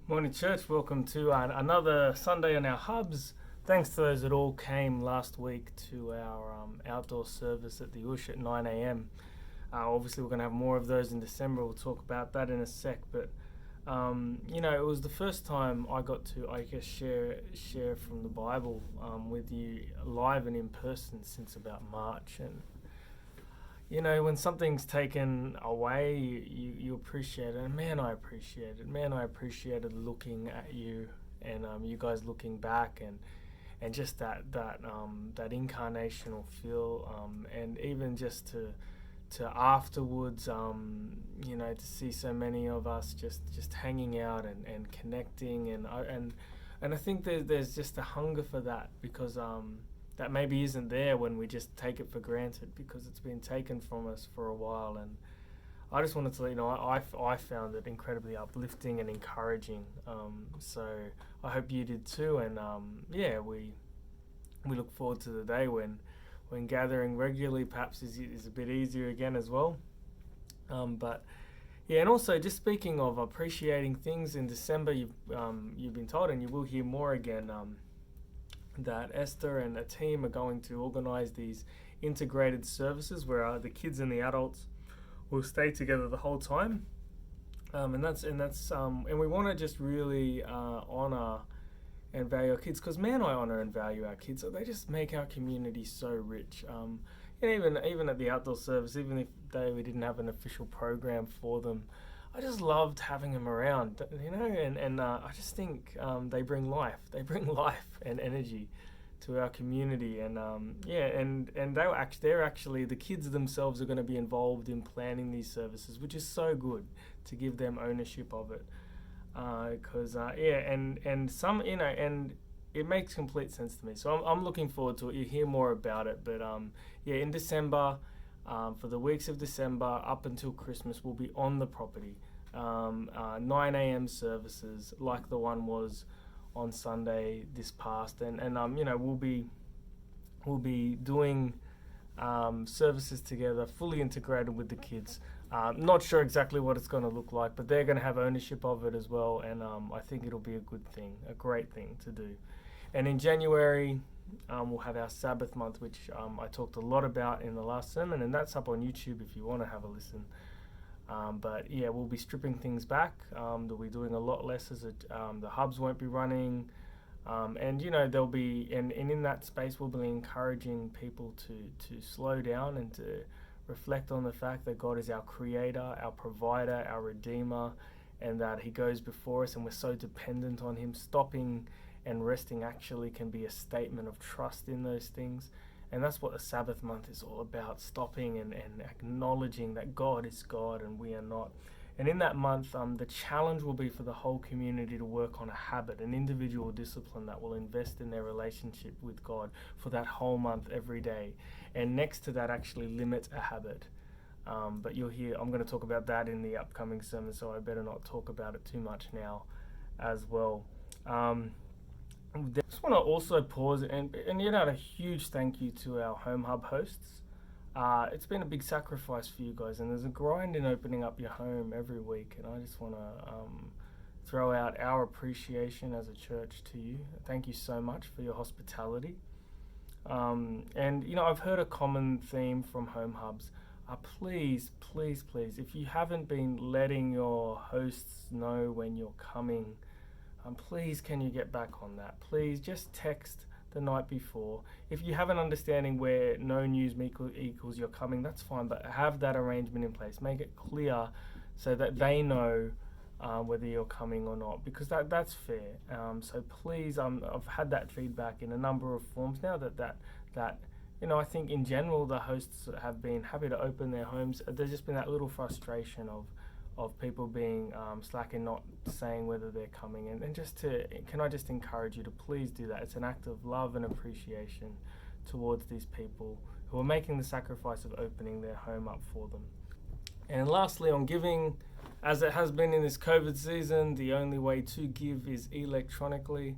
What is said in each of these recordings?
Morning church, welcome to another Sunday on our hubs. Thanks to those that all came last week to our outdoor service at the Ush at 9 a.m. Obviously we're going to have more of those in December, we'll talk about that in a sec, but it was the first time I got to, share from the Bible with you live and in person since about March. And when something's taken away, you appreciate it. And man, I appreciate it. Man, I appreciated looking at you and you guys looking back and just that incarnational feel. And even just to afterwards, to see so many of us just hanging out and connecting. And I think there's just a hunger for that because that maybe isn't there when we just take it for granted because it's been taken from us for a while. And I just wanted to let you know I found it incredibly uplifting and encouraging. So I hope you did too. And we look forward to the day when gathering regularly perhaps is a bit easier again as well. And also just speaking of appreciating things in December, you've been told, and you will hear more again, that Esther and a team are going to organise these integrated services where the kids and the adults will stay together the whole time, and we want to just really honour and value our kids, because man, I honor and value our kids. So they just make our community so rich. And even at the outdoor service, even if we didn't have an official program for them, I just loved having them around, and I just think they bring life. They bring life and energy to our community, and they're actually the kids themselves are going to be involved in planning these services, which is so good to give them ownership of it, because and some and it makes complete sense to me. So I'm looking forward to it. You hear more about it, but in December, for the weeks of December up until Christmas, we'll be on the property. 9 a.m. services like the one was on Sunday this past, and we'll be doing services together, fully integrated with the kids. Not sure exactly what it's going to look like, but they're going to have ownership of it as well, and I think it'll be a good thing, a great thing to do. And in January, we'll have our Sabbath month, which I talked a lot about in the last sermon, and that's up on YouTube if you want to have a listen. But yeah, we'll be stripping things back. They'll be doing a lot less the hubs won't be running. And there'll be, and in that space, we'll be encouraging people to slow down and to reflect on the fact that God is our creator, our provider, our redeemer, and that he goes before us and we're so dependent on him. Stopping and resting actually can be a statement of trust in those things. And that's what the Sabbath month is all about, stopping and acknowledging that God is God and we are not. And in that month, the challenge will be for the whole community to work on a habit, an individual discipline that will invest in their relationship with God for that whole month every day. And next to that, actually limit a habit. But you'll hear, I'm going to talk about that in the upcoming sermon, so I better not talk about it too much now as well. I just want to also pause and a huge thank you to our Home Hub hosts. It's been a big sacrifice for you guys, and there's a grind in opening up your home every week, and I just want to throw out our appreciation as a church to you. Thank you so much for your hospitality. And I've heard a common theme from Home Hubs. Please, if you haven't been letting your hosts know when you're coming, please can you get back on that? Please just text the night before. If you have an understanding where no news equals you're coming, that's fine, but have that arrangement in place. Make it clear so that they know whether you're coming or not, because that's fair. So please, I've had that feedback in a number of forms now that I think in general the hosts have been happy to open their homes. There's just been that little frustration of people being slack and not saying whether they're coming, and can I just encourage you to please do that. It's an act of love and appreciation towards these people who are making the sacrifice of opening their home up for them. And lastly, on giving, as it has been in this COVID season, the only way to give is electronically.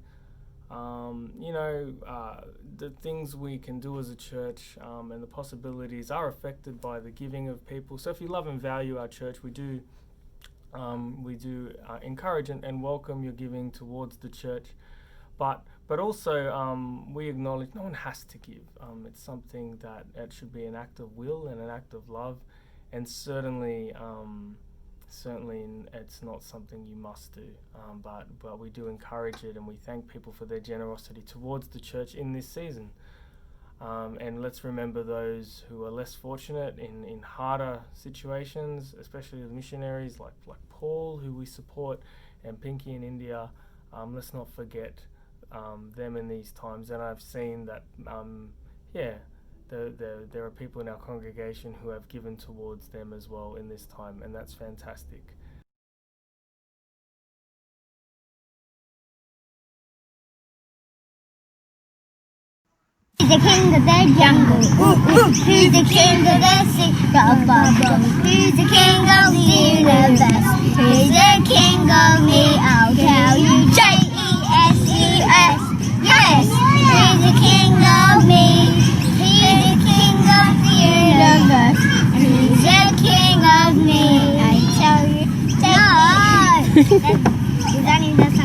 The things we can do as a church and the possibilities are affected by the giving of people. So if you love and value our church, we do encourage and welcome your giving towards the church, but also we acknowledge no one has to give. It's something that it should be an act of will and an act of love, and certainly it's not something you must do, but we do encourage it, and we thank people for their generosity towards the church in this season. And let's remember those who are less fortunate in harder situations, especially the missionaries like Paul, who we support, and Pinky in India. Let's not forget them in these times. And I've seen that, there are people in our congregation who have given towards them as well in this time, and that's fantastic. Who's the king of the jungle? Who's the king of the sea? Who's the king of the universe? Who's the king of me? I'll tell you. J-E-S-U-S. Yes! Who's the king of me? He's the king of the universe. And he's the king of me. I tell you. No! That is the song.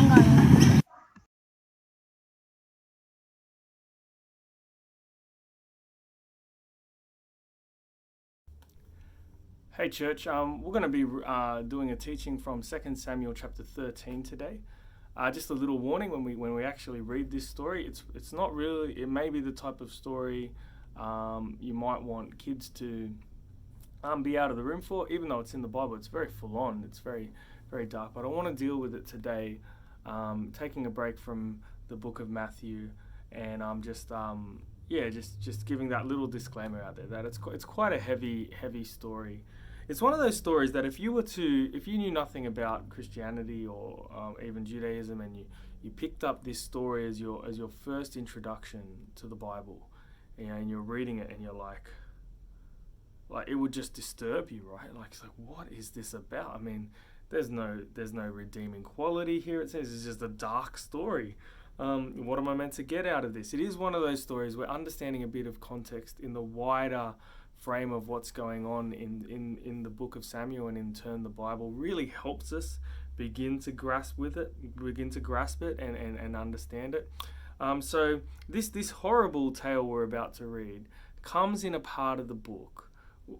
Hey church, we're going to be doing a teaching from 2 Samuel chapter 13 today. just a little warning when we actually read this story. It's not really. It may be the type of story you might want kids to be out of the room for, even though it's in the Bible. It's very full on. It's very, very dark. But I want to deal with it today, taking a break from the book of Matthew, and just giving that little disclaimer out there that it's quite a heavy story. It's one of those stories that if you knew nothing about Christianity or even Judaism, and you picked up this story as your first introduction to the Bible, and you're reading it and you're like it would just disturb you, right? Like, it's like, what is this about? I mean, there's no redeeming quality here. It says it's just a dark story. What am I meant to get out of this? It is one of those stories where understanding a bit of context in the wider frame of what's going on in the book of Samuel, and in turn the Bible, really helps us begin to grasp it and understand it. So this horrible tale we're about to read comes in a part of the book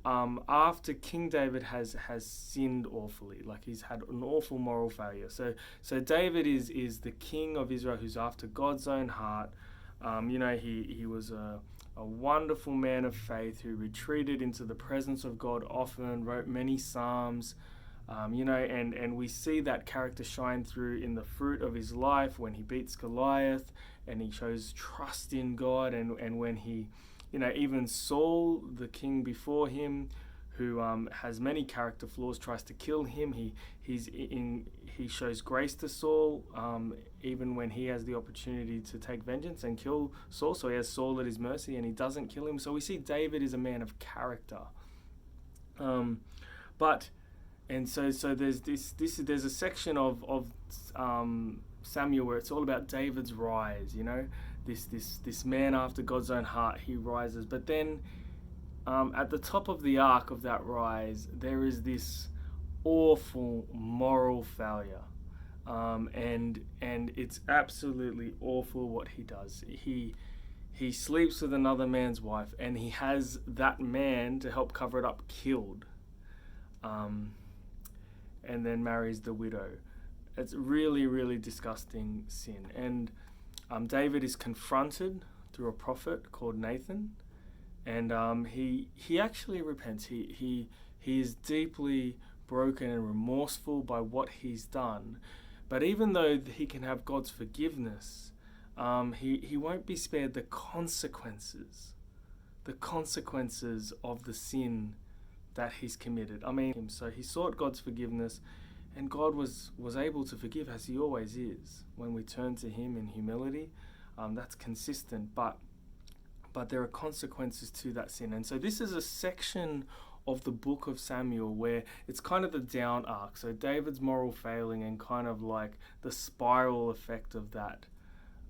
after King David has sinned awfully. Like, he's had an awful moral failure. So David is the king of Israel who's after God's own heart. He was a wonderful man of faith who retreated into the presence of God often, wrote many psalms, and we see that character shine through in the fruit of his life when he beats Goliath and he shows trust in God, and when he, even Saul, the king before him, who has many character flaws, tries to kill him. He shows grace to Saul, even when he has the opportunity to take vengeance and kill Saul. So he has Saul at his mercy, and he doesn't kill him. So we see David is a man of character. So there's a section of Samuel where it's all about David's rise. This man after God's own heart, he rises. But then at the top of the arc of that rise, there is this awful moral failure, and it's absolutely awful what he does. He sleeps with another man's wife, and he has that man, to help cover it up, killed, and then marries the widow. It's really, really disgusting sin. And David is confronted through a prophet called Nathan. And he actually repents. He is deeply broken and remorseful by what he's done. But even though he can have God's forgiveness, he won't be spared the consequences of the sin that he's committed. So he sought God's forgiveness, and God was able to forgive, as he always is, when we turn to him in humility. That's consistent, but there are consequences to that sin. And so this is a section of the book of Samuel where it's kind of the down arc. So David's moral failing, and kind of like the spiral effect of that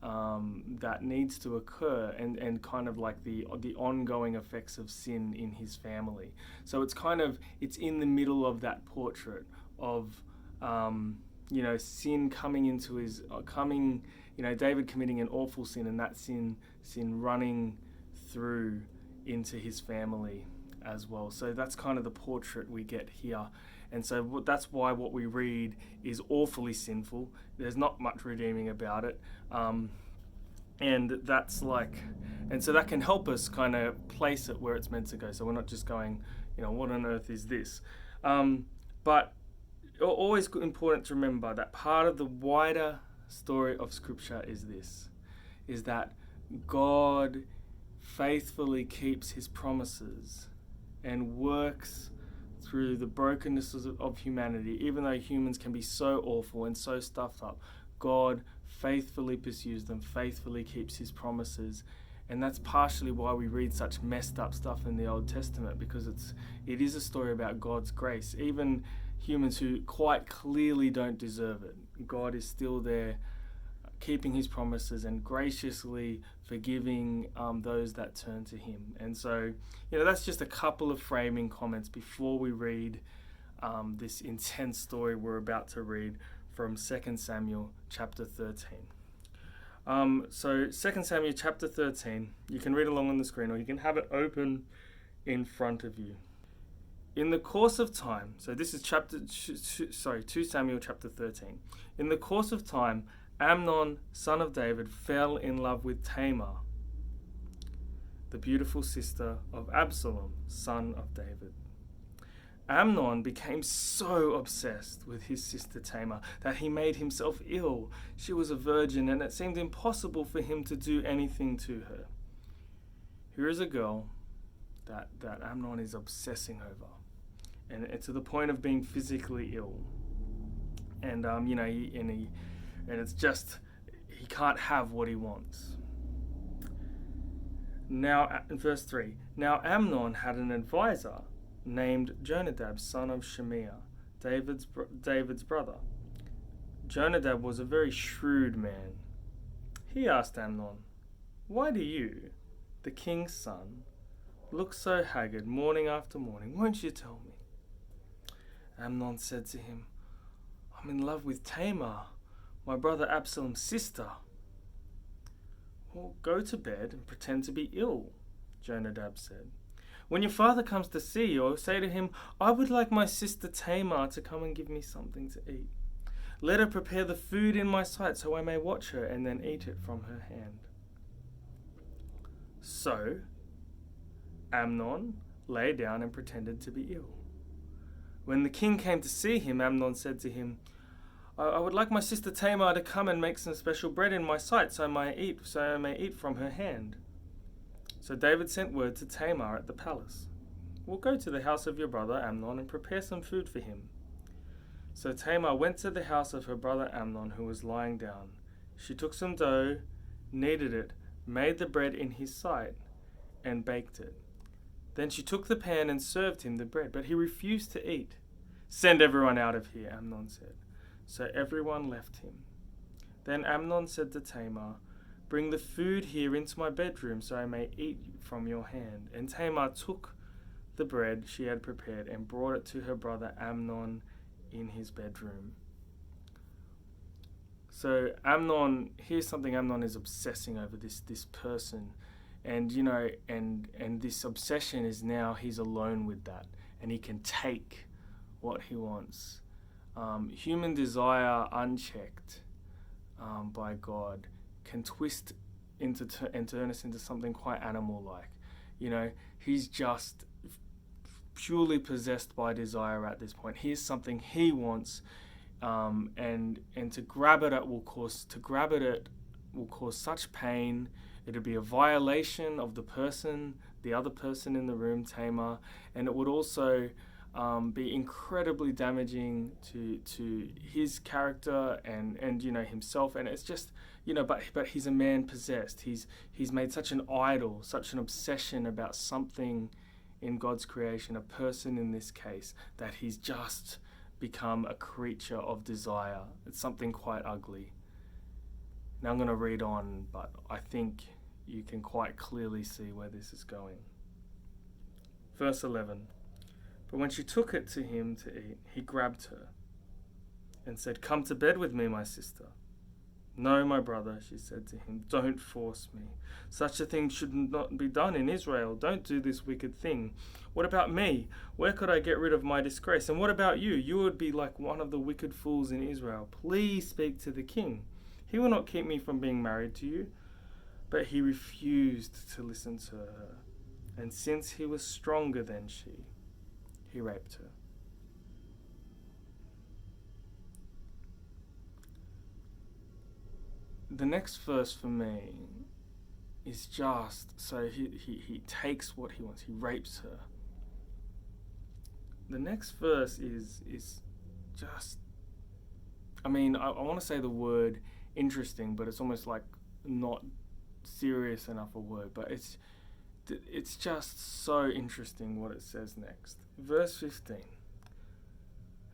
that needs to occur, and kind of like the ongoing effects of sin in his family. So it's in the middle of that portrait of sin coming into his David committing an awful sin, and that sin running through into his family as well. So that's kind of the portrait we get here. And so that's why what we read is awfully sinful. There's not much redeeming about it. And so that can help us kind of place it where it's meant to go. So we're not just going, what on earth is this? But always important to remember that part of the wider story of Scripture is that God faithfully keeps his promises and works through the brokenness of humanity. Even though humans can be so awful and so stuffed up, God faithfully pursues them, faithfully keeps his promises. And that's partially why we read such messed up stuff in the Old Testament, because it is a story about God's grace. Even humans who quite clearly don't deserve it, God is still there, keeping his promises and graciously forgiving those that turn to him. And so, that's just a couple of framing comments before we read this intense story we're about to read from 2 Samuel chapter 13. So 2 Samuel chapter 13, you can read along on the screen, or you can have it open in front of you. In the course of time, so this is 2 Samuel chapter 13. In the course of time, Amnon, son of David, fell in love with Tamar, the beautiful sister of Absalom, son of David. Amnon became so obsessed with his sister Tamar that he made himself ill. She was a virgin, and it seemed impossible for him to do anything to her. Here is a girl that Amnon is obsessing over, and to the point of being physically ill. And it's just he can't have what he wants. Now, in verse 3, now Amnon had an advisor named Jonadab, son of Shimea, David's brother. Jonadab was a very shrewd man. He asked Amnon, "Why do you, the king's son, look so haggard morning after morning? Won't you tell me?" Amnon said to him, "I'm in love with Tamar, my brother Absalom's sister." "Well, go to bed and pretend to be ill," Jonadab said. "When your father comes to see you, say to him, 'I would like my sister Tamar to come and give me something to eat. Let her prepare the food in my sight so I may watch her and then eat it from her hand.'" So Amnon lay down and pretended to be ill. When the king came to see him, Amnon said to him, I would like my sister Tamar to come and make some special bread in my sight so I may eat from her hand." So David sent word to Tamar at the palace, "We'll go to the house of your brother Amnon and prepare some food for him." So Tamar went to the house of her brother Amnon, who was lying down. She took some dough, kneaded it, made the bread in his sight, and baked it. Then she took the pan and served him the bread, but he refused to eat. "Send everyone out of here," Amnon said. So everyone left him. Then Amnon said to Tamar, "Bring the food here into my bedroom so I may eat from your hand." And Tamar took the bread she had prepared and brought it to her brother Amnon in his bedroom. So Amnon, here's something Amnon is obsessing over, this person. And and this obsession is now he's alone with that, and he can take what he wants. Human desire, unchecked by God, can twist and turn us into something quite animal-like. He's just purely possessed by desire at this point. Here's something he wants, and to grab it will cause such pain. It'd be a violation of the other person in the room, Tamar, and it would also be incredibly damaging to his character and himself. And it's just but he's a man possessed. He's made such an idol, such an obsession about something in God's creation, a person in this case, that he's just become a creature of desire. It's something quite ugly. Now I'm going to read on, but I think you can quite clearly see where this is going. Verse 11. But when she took it to him to eat, he grabbed her and said, "Come to bed with me, my sister." "No, my brother," she said to him, "don't force me. Such a thing should not be done in Israel. Don't do this wicked thing. What about me? Where could I get rid of my disgrace? And what about you? You would be like one of the wicked fools in Israel. Please speak to the king. He will not keep me from being married to you." But he refused to listen to her, and since he was stronger than she, he raped her. The next verse for me is just, so he takes what he wants, he rapes her. The next verse is just, I want to say the word interesting, but it's almost like not serious enough a word, but it's just so interesting what it says next. Verse 15.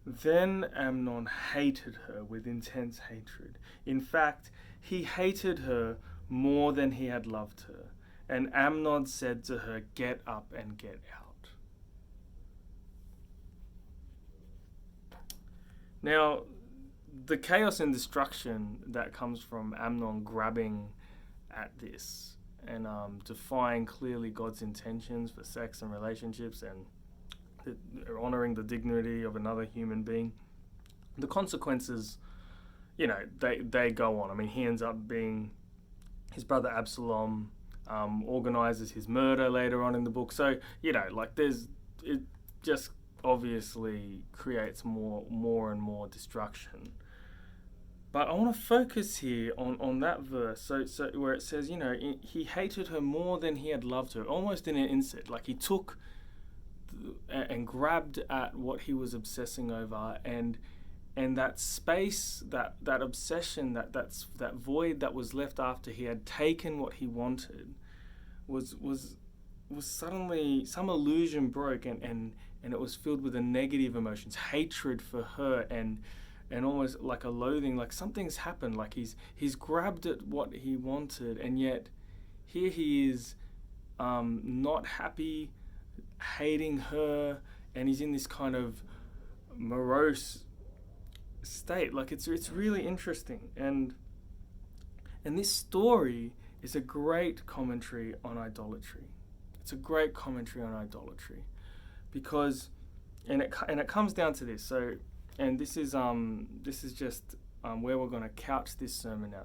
Then Amnon hated her with intense hatred. In fact, he hated her more than he had loved her. And Amnon said to her, "Get up and get out." Now, the chaos and destruction that comes from Amnon grabbing at this and defying clearly God's intentions for sex and relationships and honoring the dignity of another human being. The consequences, they go on. I mean, he ends up being, his brother Absalom organizes his murder later on in the book. So, it just obviously creates more and more destruction. But I want to focus here on that verse, so where it says, he hated her more than he had loved her, almost in an instant. Like he took and grabbed at what he was obsessing over, and that space, that obsession, that void that was left after he had taken what he wanted, was suddenly, some illusion broke, and it was filled with a negative emotions, hatred for her, and almost like a loathing, like something's happened, like he's grabbed at what he wanted, and yet here he is not happy, hating her, and he's in this kind of morose state. Like it's really interesting, and this story is a great commentary on idolatry. It's a great commentary on idolatry, because and it comes down to this. So, and this is just where we're going to couch this sermon now.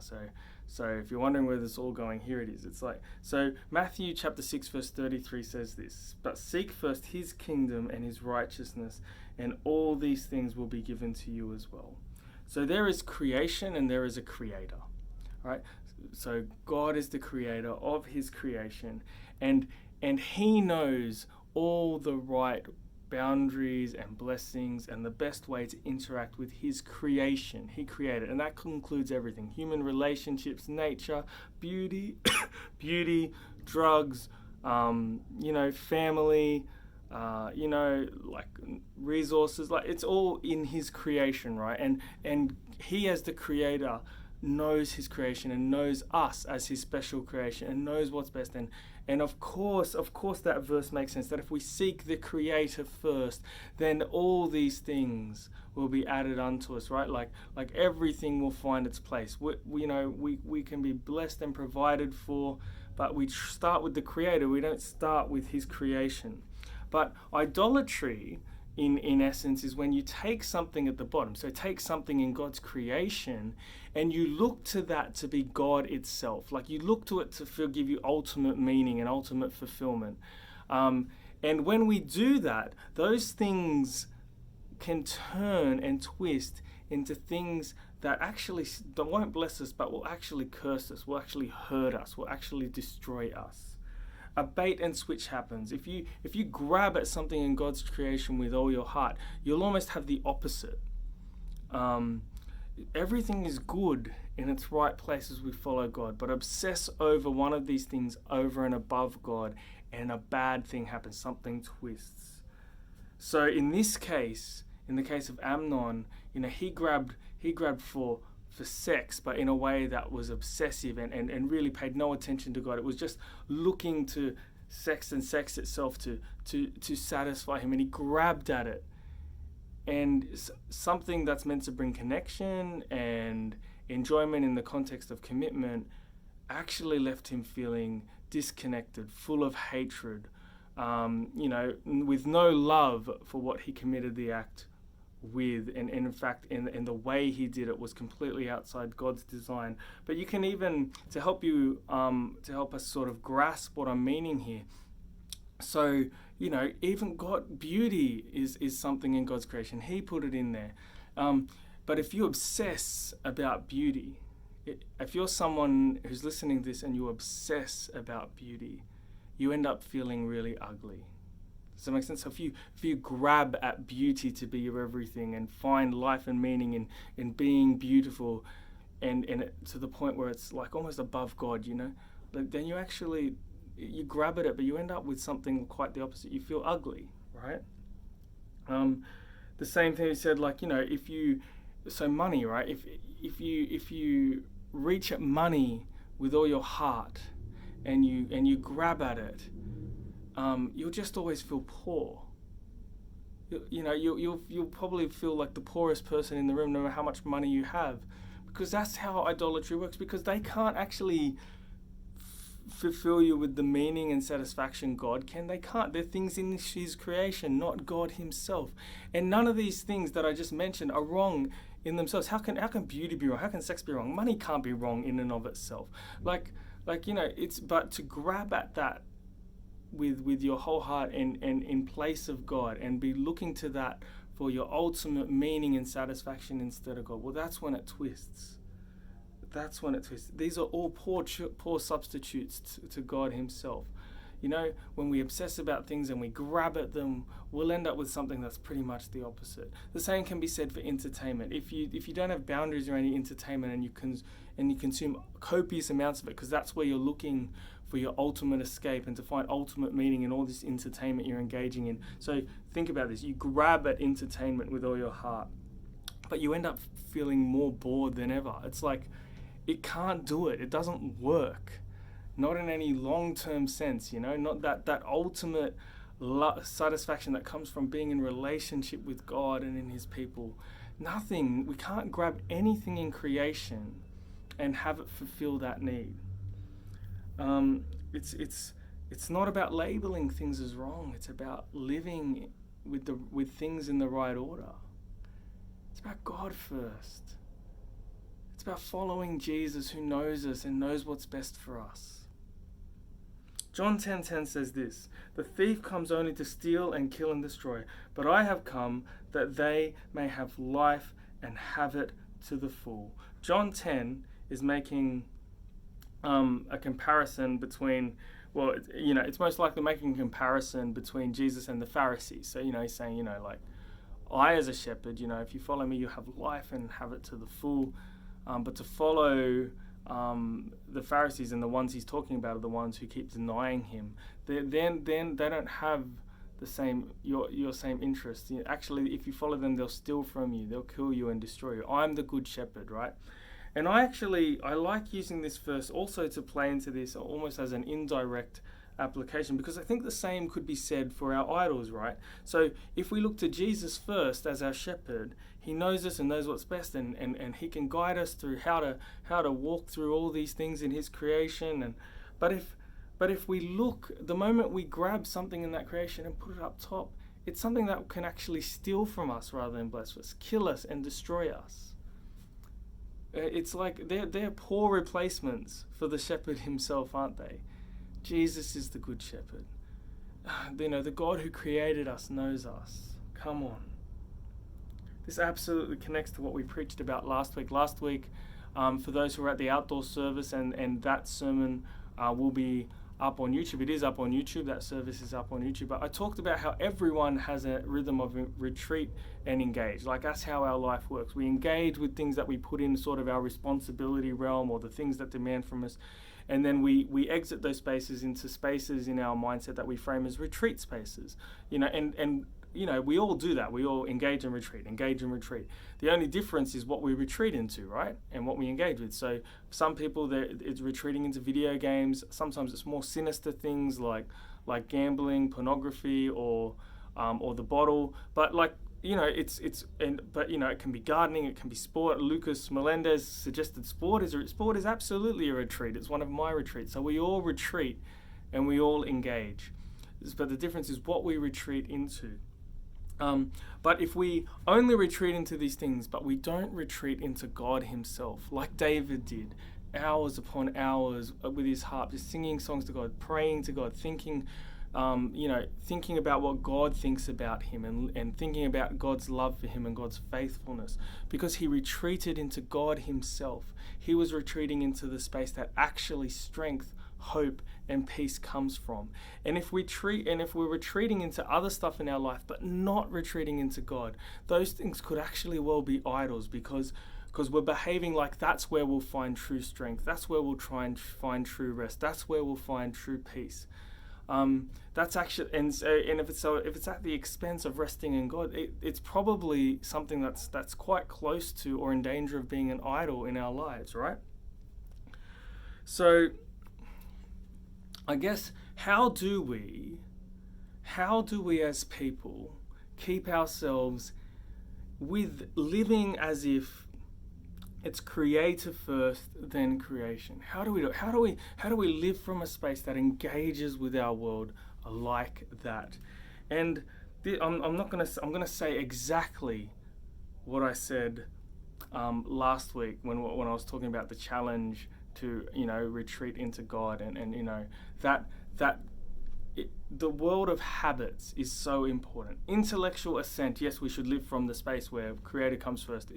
So if you're wondering where this is all going, here it is. It's like, so Matthew chapter 6 verse 33 says this: "But seek first his kingdom and his righteousness, and all these things will be given to you as well." So there is creation and there is a creator, right? So God is the creator of his creation, and he knows all the right boundaries and blessings and the best way to interact with his creation. He created, and that includes everything: human relationships, nature, beauty, drugs, family, like resources. Like it's all in his creation, right? And he, as the creator, knows his creation and knows us as his special creation and knows what's best. And of course that verse makes sense, that if we seek the creator first, then all these things will be added unto us, right? Like everything will find its place. We can be blessed and provided for, but we start with the creator. We don't start with his creation. But idolatry, in essence, is when you take something at the bottom. So take something in God's creation and you look to that to be God itself. Like you look to it to give you ultimate meaning and ultimate fulfillment. And when we do that, those things can turn and twist into things that actually won't bless us, but will actually curse us, will actually hurt us, will actually destroy us. A bait and switch happens. If you grab at something in God's creation with all your heart, you'll almost have the opposite. Everything is good in its right place as we follow God, but obsess over one of these things over and above God, and a bad thing happens. Something twists. So in this case, in the case of Amnon, he grabbed for sex, but in a way that was obsessive and really paid no attention to God. It was just looking to sex and sex itself to satisfy him, and he grabbed at it. And something that's meant to bring connection and enjoyment in the context of commitment actually left him feeling disconnected, full of hatred, with no love for what he committed the act with, and in fact in the way he did it was completely outside God's design. But you can even, to help us sort of grasp what I'm meaning here, so even God, beauty is something in God's creation. He put it in there. But if you obsess about beauty, if you're someone who's listening to this and you obsess about beauty, you end up feeling really ugly. Does that make sense? So if you grab at beauty to be your everything and find life and meaning in being beautiful, and to the point where it's like almost above God, then you grab at it, but you end up with something quite the opposite. You feel ugly, right? The same thing he said, money, right? If you reach at money with all your heart and you grab at it, you'll just always feel poor. You'll probably feel like the poorest person in the room, no matter how much money you have, because that's how idolatry works. Because they can't actually fulfill you with the meaning and satisfaction God can. They can't. They're things in his creation, not God himself. And none of these things that I just mentioned are wrong in themselves. How can beauty be wrong? How can sex be wrong? Money can't be wrong in and of itself. It's but to grab at that with your whole heart and in place of God and be looking to that for your ultimate meaning and satisfaction instead of God. Well, that's when it twists. That's when it twists. These are all poor substitutes to God himself. When we obsess about things and we grab at them, we'll end up with something that's pretty much the opposite. The same can be said for entertainment. If you don't have boundaries around your entertainment and you consume copious amounts of it, because that's where you're looking for your ultimate escape and to find ultimate meaning in all this entertainment you're engaging in. So think about this. You grab at entertainment with all your heart, but you end up feeling more bored than ever. It's like, it can't do it. It doesn't work. Not in any long-term sense, not that ultimate satisfaction that comes from being in relationship with God and in his people. Nothing. We can't grab anything in creation and have it fulfill that need. It's not about labeling things as wrong. It's about living with things in the right order. It's about God first. It's about following Jesus, who knows us and knows what's best for us. John 10:10 says this: "The thief comes only to steal and kill and destroy, but I have come that they may have life and have it to the full." John 10 is making a comparison between, it's most likely making a comparison between Jesus and the Pharisees. So, he's saying, I as a shepherd, if you follow me, you have life and have it to the full. But to follow the Pharisees and the ones he's talking about are the ones who keep denying him. Then they don't have the same your same interests. Actually, if you follow them, they'll steal from you, they'll kill you and destroy you. I'm the good shepherd, right? And I like using this verse also to play into this almost as an indirect application, because I think the same could be said for our idols, right? So if we look to Jesus first as our shepherd, he knows us and knows what's best, and he can guide us through how to walk through all these things in his creation. But if we look, the moment we grab something in that creation and put it up top, it's something that can actually steal from us rather than bless us, kill us and destroy us. It's like they're poor replacements for the shepherd himself, aren't they? Jesus is the good shepherd. The God who created us knows us. Come on. This absolutely connects to what we preached about last week. Last week, for those who were at the outdoor service, and that sermon will be up on YouTube. It is up on YouTube. That service is up on YouTube. But I talked about how everyone has a rhythm of retreat and engage. Like, that's how our life works. We engage with things that we put in sort of our responsibility realm, or the things that demand from us. And then we exit those spaces into spaces in our mindset that we frame as retreat spaces. We all do that. We all engage and retreat. The only difference is what we retreat into, right? And what we engage with. So some people, it's retreating into video games. Sometimes it's more sinister things like gambling, pornography, or the bottle. But it can be gardening, it can be sport. Lucas Melendez suggested sport is absolutely a retreat. It's one of my retreats. So we all retreat and we all engage. But the difference is what we retreat into. But if we only retreat into these things, but we don't retreat into God himself, like David did, hours upon hours with his harp, just singing songs to God, praying to God, thinking about what God thinks about him, and thinking about God's love for him and God's faithfulness, because he retreated into God himself. He was retreating into the space that actually strength, hope, and peace comes from. And if we're retreating into other stuff in our life but not retreating into God, those things could actually well be idols, because we're behaving like that's where we'll find true strength, that's where we'll try and find true rest, that's where we'll find true peace. That's actually, if it's at the expense of resting in God, it's probably something that's quite close to or in danger of being an idol in our lives, right? So I guess, how do we as people keep ourselves with living as if It's creator first, then creation. How do we do it? How do we live from a space that engages with our world like that? And I'm gonna say exactly what I said last week when I was talking about the challenge to retreat into God and the world of habits is so important. Intellectual assent, yes, we should live from the space where creator comes first,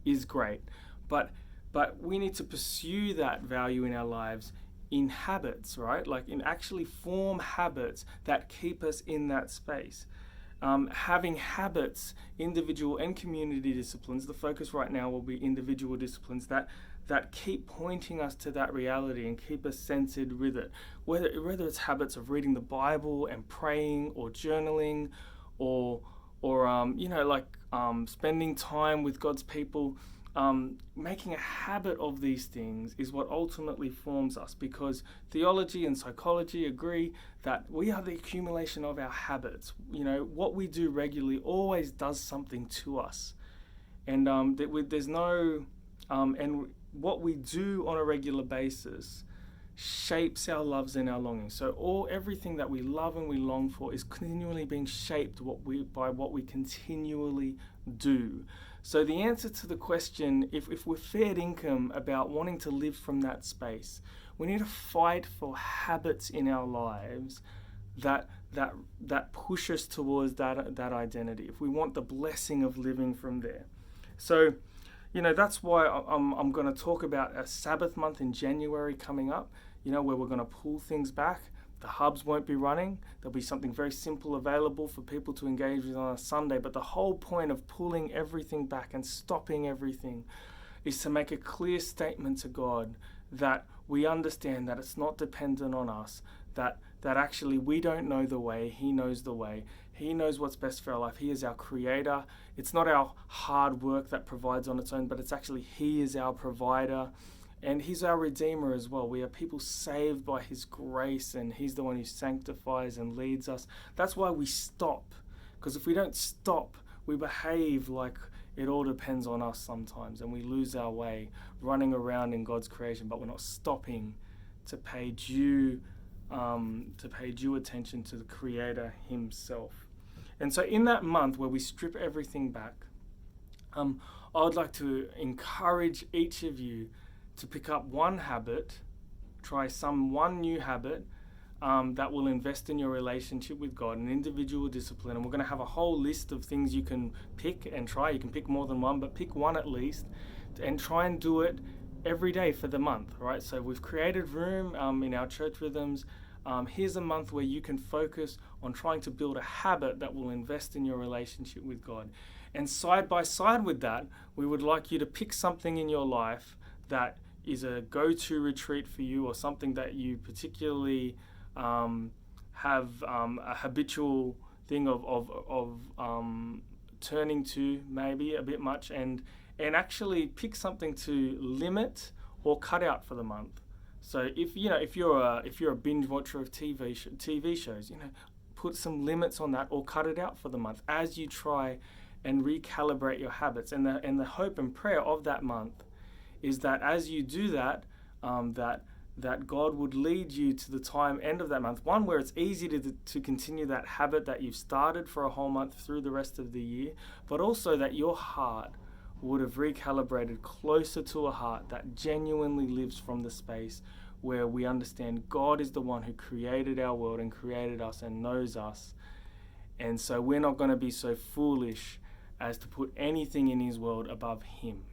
is great, but we need to pursue that value in our lives in habits, right? Like in actually form habits that keep us in that space. Having habits, individual and community disciplines, the focus right now will be individual disciplines that keep pointing us to that reality and keep us centered with it. Whether it's habits of reading the Bible and praying or journaling or spending time with God's people, making a habit of these things is what ultimately forms us, because theology and psychology agree that we are the accumulation of our habits. What we do regularly always does something to us, and what we do on a regular basis shapes our loves and our longings. So everything that we love and we long for is continually being shaped by what we continually do. So the answer to the question, if we're fair income about wanting to live from that space, we need to fight for habits in our lives that push us towards that identity, if we want the blessing of living from there. So that's why I'm going to talk about a Sabbath month in January coming up, where we're going to pull things back. The hubs won't be running. There'll be something very simple available for people to engage with on a Sunday. But the whole point of pulling everything back and stopping everything is to make a clear statement to God that we understand that it's not dependent on us, that actually we don't know the way, He knows the way. He knows what's best for our life. He is our creator. It's not our hard work that provides on its own, but it's actually He is our provider. And He's our Redeemer as well. We are people saved by His grace, and He's the one who sanctifies and leads us. That's why we stop. Because if we don't stop, we behave like it all depends on us sometimes, and we lose our way running around in God's creation, but we're not stopping to pay due attention to the Creator Himself. And so in that month where we strip everything back, I would like to encourage each of you to pick up one habit, try one new habit that will invest in your relationship with God, an individual discipline. And we're going to have a whole list of things you can pick and try. You can pick more than one, but pick one at least and try and do it every day for the month, right? So we've created room in our church rhythms. Here's a month where you can focus on trying to build a habit that will invest in your relationship with God. And side by side with that, we would like you to pick something in your life that is a go-to retreat for you, or something that you particularly have a habitual thing of turning to maybe a bit much, and actually pick something to limit or cut out for the month. So if you're a binge watcher of TV shows, put some limits on that or cut it out for the month as you try and recalibrate your habits. And the hope and prayer of that month is that as you do that, that God would lead you to the end of that month, one where it's easy to continue that habit that you've started for a whole month through the rest of the year, but also that your heart would have recalibrated closer to a heart that genuinely lives from the space where we understand God is the one who created our world and created us and knows us. And so we're not going to be so foolish as to put anything in His world above Him.